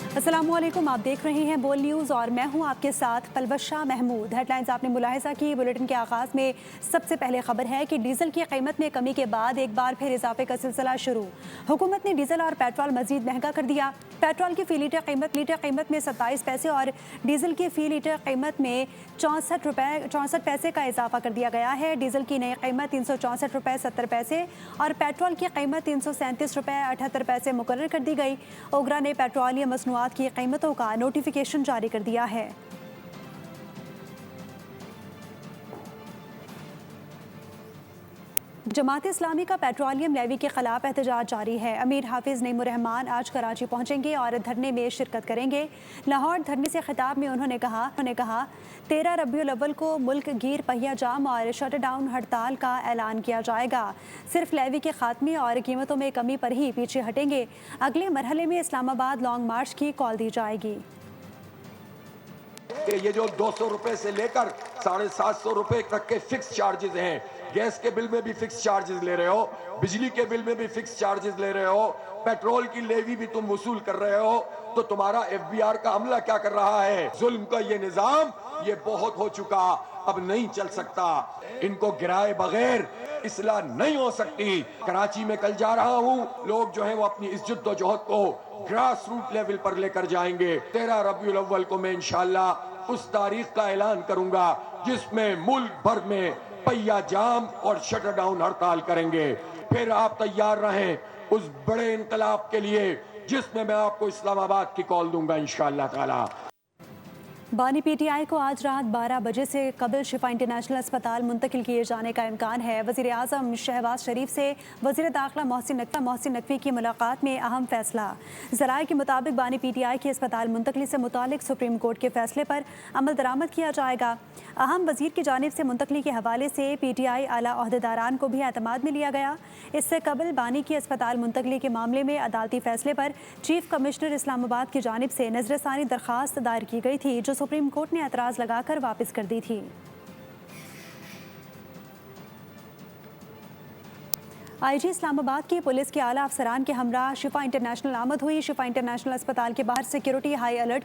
अस्सलामु अलैकुम, आप देख रहे हैं बोल न्यूज़ और मैं हूं आपके साथ पलवशा महमूद। हेडलाइंस आपने मुलाहिजा की। बुलेटिन के आगाज़ में सबसे पहले खबर है कि डीजल की कीमत में कमी के बाद एक बार फिर इजाफे का सिलसिला शुरू। हुकूमत ने डीजल और पेट्रोल मजीद महंगा कर दिया। पेट्रोल की फ़ी लीटर कीमत में 27 पैसे और डीजल की फ़ी लीटर कीमत में 64 पैसे का इजाफा कर दिया गया है। डीजल की नई कीमत 364 रुपये 70 पैसे और पेट्रोल की कीमत 337 रुपये 78 पैसे मुकर्रर कर दी गई। ओगरा ने पेट्रोलियम मसनूआत की कीमतों का नोटिफिकेशन जारी कर दिया है। जमात इस्लामी का पेट्रोलियम लेवी के खिलाफ एहतजाज जारी है। अमीर हाफिज नईमुर रहमान आज कराची पहुंचेंगे और धरने में शिरकत करेंगे। लाहौर धरने से खिताब में उन्होंने कहा 13 रबीउल अव्वल को मुल्क गिर पहिया जाम और शट डाउन हड़ताल का ऐलान किया जाएगा। सिर्फ लेवी के खात्मे और कीमतों में कमी पर ही पीछे हटेंगे। अगले मरहले में इस्लामाबाद लॉन्ग मार्च की कॉल दी जाएगी। ये जो 200 रुपए से लेकर 750 रुपए तक के फिक्स चार्जेस हैं, गैस के बिल में भी फिक्स चार्जेस ले रहे हो, बिजली के बिल में भी फिक्स चार्जेस ले रहे हो, पेट्रोल की लेवी भी तुम वसूल कर रहे हो, तो तुम्हारा एफबीआर का अमला क्या कर रहा है? जुल्म का ये निजाम ये बहुत हो चुका, अब नहीं चल सकता। इनको गिराए बगैर इस्लाह नहीं हो सकती। कराची में कल जा रहा हूँ, लोग जो हैं वो अपनी इस जद्दोजहद को ग्रास रूट लेवल पर लेकर जाएंगे। 13 रबीउल अव्वल को मैं इंशाअल्लाह उस तारीख का ऐलान करूंगा जिसमें मुल्क भर में पहिया जाम और शटर डाउन हड़ताल करेंगे। फिर आप तैयार रहें उस बड़े इनकलाब के लिए जिसमें मैं आपको इस्लामाबाद की कॉल दूंगा इंशाअल्लाह ताला। बानी पीटीआई को आज रात 12 बजे से कबल शिफा इंटरनेशनल अस्पताल मुंतकिल किए जाने का इम्कान है। वज़ीर आज़म शहबाज शरीफ से वज़ीर दाखिला मोहसिन नकवी की मुलाकात में अहम फैसला। ज़राए के मुताबिक बानी पीटीआई की अस्पताल मुंतकली से मुतालिक सुप्रीम कोर्ट के फैसले पर अमल दरामद किया जाएगा। अहम वज़ीर की जानिब से मुंतकली के हवाले से पीटीआई आला ओहदेदारान को भी एतमाद में लिया गया। इससे कबल बानी की अस्पताल मुंतकली के मामले में अदालती फैसले पर चीफ कमिश्नर इस्लामाबाद की जानिब से नज़रसानी दरख्वास्त दायर की गई थी, जो सुप्रीम कोर्ट ने एतराज़ लगाकर वापस कर दी थी। आईजी इस्लामाबाद की पुलिस के आला अफसरान के हमरा शिफा इंटरनेशनल आमद हुई। शिफा इंटरनेशनल अस्पताल के बाहर सिक्योरिटी हाई अलर्ट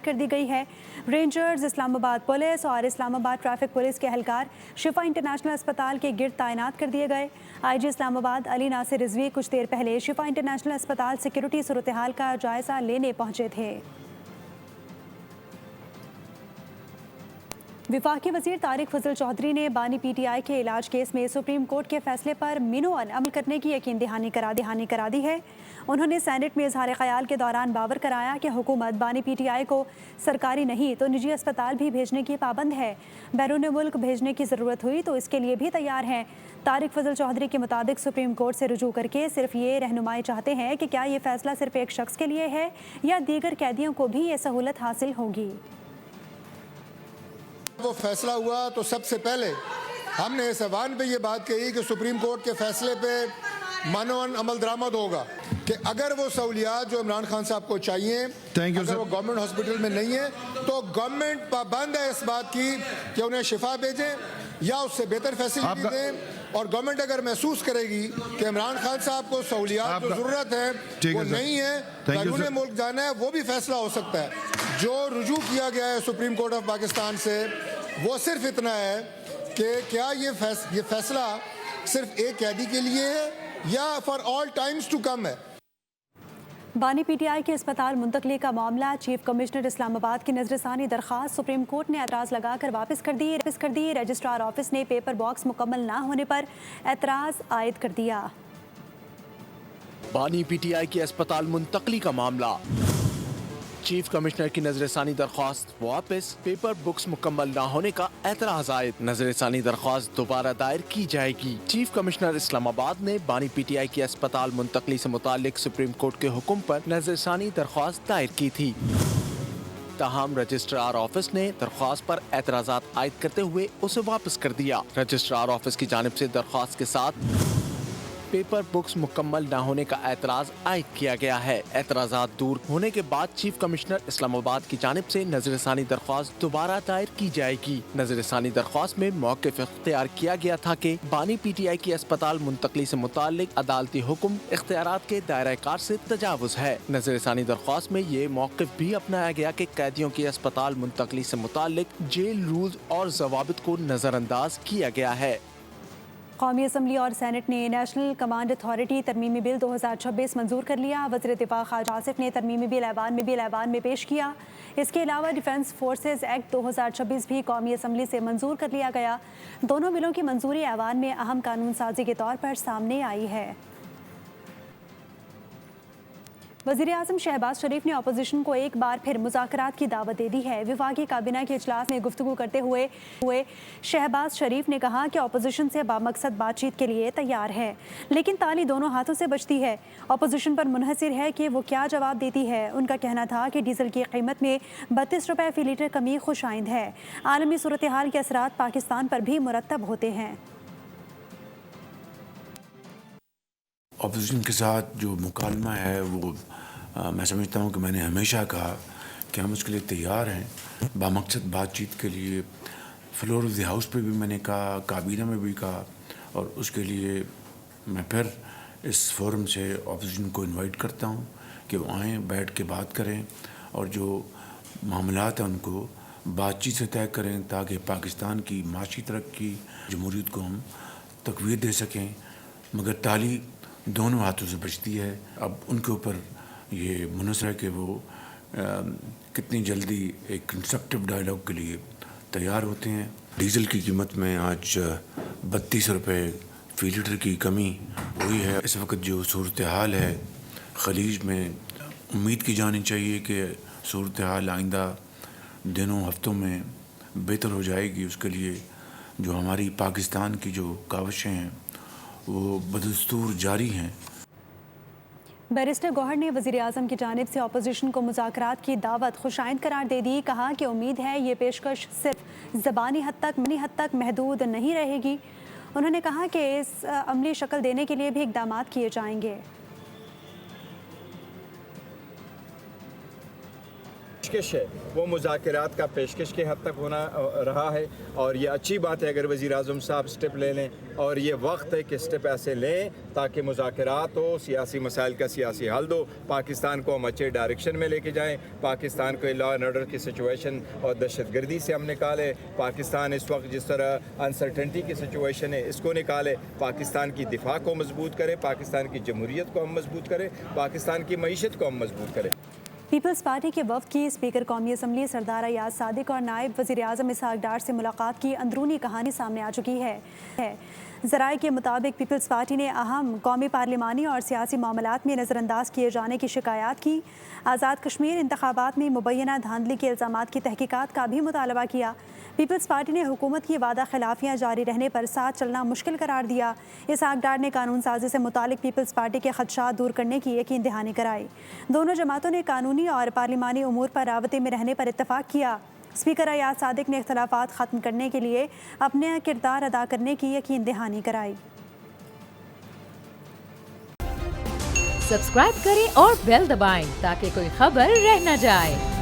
कर दी गई है। रेंजर्स, इस्लामाबाद पुलिस और इस्लामाबाद ट्रैफिक पुलिस के एहलकार शिफा इंटरनेशनल अस्पताल के गिर्द तैनात कर दिए गए। आईजी इस्लामाबाद अली नासिर रिजवी कुछ देर पहले शिफा इंटरनेशनल अस्पताल सिक्योरिटी सूरत हाल का जायज़ा लेने पहुँचे थे। वफाकी वज़ीर तारिक फजल चौधरी ने बानी पीटीआई के इलाज केस में सुप्रीम कोर्ट के फैसले पर मिनोअन अमल करने की यकीन दहानी करा दी है। उन्होंने सेनेट में इजहार ख्याल के दौरान बावर कराया कि हुकूमत बानी पीटीआई को सरकारी नहीं तो निजी अस्पताल भी भेजने की पाबंद है। बैरून मुल्क भेजने की ज़रूरत हुई तो इसके लिए भी तैयार हैं। तारिक फजल चौधरी के मुताबिक सुप्रीम कोर्ट से रुजू करके सिर्फ ये रहनुमाई चाहते हैं कि क्या ये फैसला सिर्फ एक शख्स के लिए है या दीगर कैदियों को भी ये सहूलत हासिल होगी। वो फैसला हुआ तो सबसे पहले हमने इस ऐवान पे ये बात कही कि सुप्रीम कोर्ट के फैसले पे मानवन अमल दरामद होगा कि अगर वो सहूलियात जो इमरान खान साहब को चाहिए अगर वो गवर्नमेंट हॉस्पिटल में नहीं है तो गवर्नमेंट पाबंद है इस बात की कि उन्हें शिफा भेजें या उससे बेहतर फैसिलिटी दें। और गवर्नमेंट अगर महसूस करेगी कि इमरान खान साहब को सहूलियात जो ज़रूरत है वो नहीं है, बैरून मुल्क जाना है, वो भी फैसला हो सकता है। जो रुजू किया गया है सुप्रीम कोर्ट ऑफ पाकिस्तान से वो सिर्फ इतना है कि क्या ये फैसला सिर्फ एक कैदी के लिए है या for all times to come है। बानी पीटीआई के अस्पताल मुंतकली का मामला चीफ कमिश्नर इस्लामाबाद की नजरसानी दरख्वास्त सुप्रीम कोर्ट ने एतराज़ लगाकर वापस कर दी। रजिस्ट्रार ऑफिस ने पेपर बॉक्स मुकम्मल ना होने पर एतराज़ आयद कर दिया। बानी पीटीआई के अस्पताल मुंतकली का मामला चीफ कमिश्नर की नजरसानी दरख्वास्त वापस, पेपर बुक्स मुकम्मल ना होने का एतराज़ आयद। नजरसानी दरख्वास्त दोबारा दायर की जाएगी। चीफ कमिश्नर इस्लामाबाद ने बानी पीटीआई की अस्पताल मुंतकली से मुतालिक सुप्रीम कोर्ट के हुक्म पर नजरसानी दरख्वास्त दायर की थी। ताहम रजिस्ट्रार ऑफिस ने दरख्वास्त पर एतराज़ात आयद करते हुए उसे वापस कर दिया। रजिस्ट्रार ऑफिस की जानिब से दरख्वास्त के साथ पेपर बुक्स मुकम्मल न होने का एतराज आयद किया गया है। एतराज़ात दूर होने के बाद चीफ कमिश्नर इस्लामाबाद की जानिब से नजरसानी दरख्वास्त दोबारा दायर की जाएगी। नजरसानी दरख्वास्त में मौक़िफ़ इख्तियार किया गया था कि बानी PTI की अस्पताल मुंतकली से मुताल्लिक अदालती हुक्म इख्तियारात के दायरा कार से तजावुज़ है। नजरसानी दरख्वास्त में ये मौक़िफ़ भी अपनाया गया कि कैदियों की अस्पताल मुंतकली से मुताल्लिक जेल रूल्स और ज़वाबित को नज़रअंदाज किया गया है। कौमी असम्बली और सेनेट ने नेशनल कमांड अथॉरिटी तरमीमी बिल 2026 मंजूर कर लिया। वज़ीर दिफा ख्वाजा आसिफ ने तरमीमी बिल ऐवान में पेश किया। इसके अलावा डिफेंस फोर्सेज एक्ट 2026 भी कौमी असम्बली से मंजूर कर लिया गया। दोनों बिलों की मंजूरी ऐवान में अहम कानून साजी के तौर पर सामने आई है। वज़ीर आज़म शहबाज शरीफ ने अपोजिशन को एक बार फिर मुज़ाकरात की दावत दे दी है। वफाकी काबीना के इजलास में गुफ्तगू करते हुए शहबाज शरीफ ने कहा कि अपोजिशन से बामकसद बातचीत के लिए तैयार है, लेकिन ताली दोनों हाथों से बजती है। अपोजिशन पर मुनहसर है कि वो क्या जवाब देती है। उनका कहना था कि डीजल की कीमत में 32 रुपये फ़ी लीटर कमी खुशाइंद है। आलमी सूरत हाल के असरात पाकिस्तान पर भी मुरतब होते हैं। अपोजिशन के साथ जो मुकालमा है वो मैं समझता हूँ कि मैंने हमेशा कहा कि हम उसके लिए तैयार हैं। बामकसद बातचीत के लिए फ्लोर ऑफ द हाउस पे भी मैंने कहा, काबीना में भी कहा, और उसके लिए मैं फिर इस फोरम से अपोजिशन को इनवाइट करता हूँ कि वो आएँ, बैठ के बात करें और जो मामलात हैं उनको बातचीत से तय करें ताकि पाकिस्तान की माशी तरक्की, जमहूरियत को हम तक़वीत दे सकें। मगर ताली दोनों हाथों से बचती है। अब उनके ऊपर ये मुनहसर है कि वो कितनी जल्दी एक कंस्ट्रक्टिव डायलॉग के लिए तैयार होते हैं। डीज़ल की कीमत में आज 32 रुपये फ़ी लीटर की कमी हुई है। इस वक्त जो सूरत हाल है खलीज में, उम्मीद की जानी चाहिए कि सूरत हाल आइंदा दिनों हफ्तों में बेहतर हो जाएगी। उसके लिए जो हमारी पाकिस्तान की जो काविशें हैं वो बदस्तूर जारी हैं। बैरिस्टर गौहर ने वज़ीर आज़म की जानिब से अपोजिशन को मुज़ाकरात की दावत खुशाइंद करार दे दी। कहा कि उम्मीद है ये पेशकश सिर्फ ज़बानी हद तक महदूद नहीं रहेगी। उन्होंने कहा कि इस अमली शक्ल देने के लिए भी इक़दामात किए जाएंगे। पेशकश है वो मुज़ाकरात का पेशकश के हद तक होना रहा है, और ये अच्छी बात है अगर वज़ीर आज़म साहब स्टेप ले लें, और ये वक्त है कि स्टेप ऐसे लें ताकि मुज़ाकरात हो, सियासी मसाइल का सियासी हल दो, पाकिस्तान को हम अच्छे डायरेक्शन में लेके जाएं, पाकिस्तान को लॉ एंड ऑर्डर की सिचुएशन और दहशतगर्दी से हम निकालें, पाकिस्तान इस वक्त जिस तरह अनसर्टेनिटी की सिचुएशन है इसको निकालें, पाकिस्तान की दिफा को मजबूत करें, पाकिस्तान की जमहूरियत को हम मजबूत करें, पाकिस्तान की मईशत को हम मजबूत करें। पीपल्स पार्टी के वफ़द की स्पीकर कौमी असम्बली सरदार अयाज सादिक और नायब वज़ीर आज़म इसहाक डार से मुलाकात की अंदरूनी कहानी सामने आ चुकी है। ज़राए के मुताबिक पीपल्स पार्टी ने अहम कौमी पार्लिमानी और सियासी मामलात में नज़रअंदाज किए जाने की शिकायत की। आज़ाद कश्मीर इंतखाबात में मुबैना धांधली के इल्ज़ामात की तहकीकात का भी मुतालबा किया। पीपल्स पार्टी ने हुकूमत की वादा खिलाफियाँ जारी रहने पर साथ चलना मुश्किल करार दिया। इसहाक डार ने कानून साजी से मुतालिक पीपल्स पार्टी के खदशात दूर करने की यकीन दहानी कराई। दोनों जमातों ने कानूनी और पार्लिमानी उमूर पर राबते में रहने पर इत्तफाक किया। स्पीकर अयाज सादिक ने इख्तलाफात ख़त्म करने के लिए अपने किरदार अदा करने की यकीन दहानी कराई। सब्सक्राइब करें और बेल दबाएं ताकि कोई खबर रह न जाए।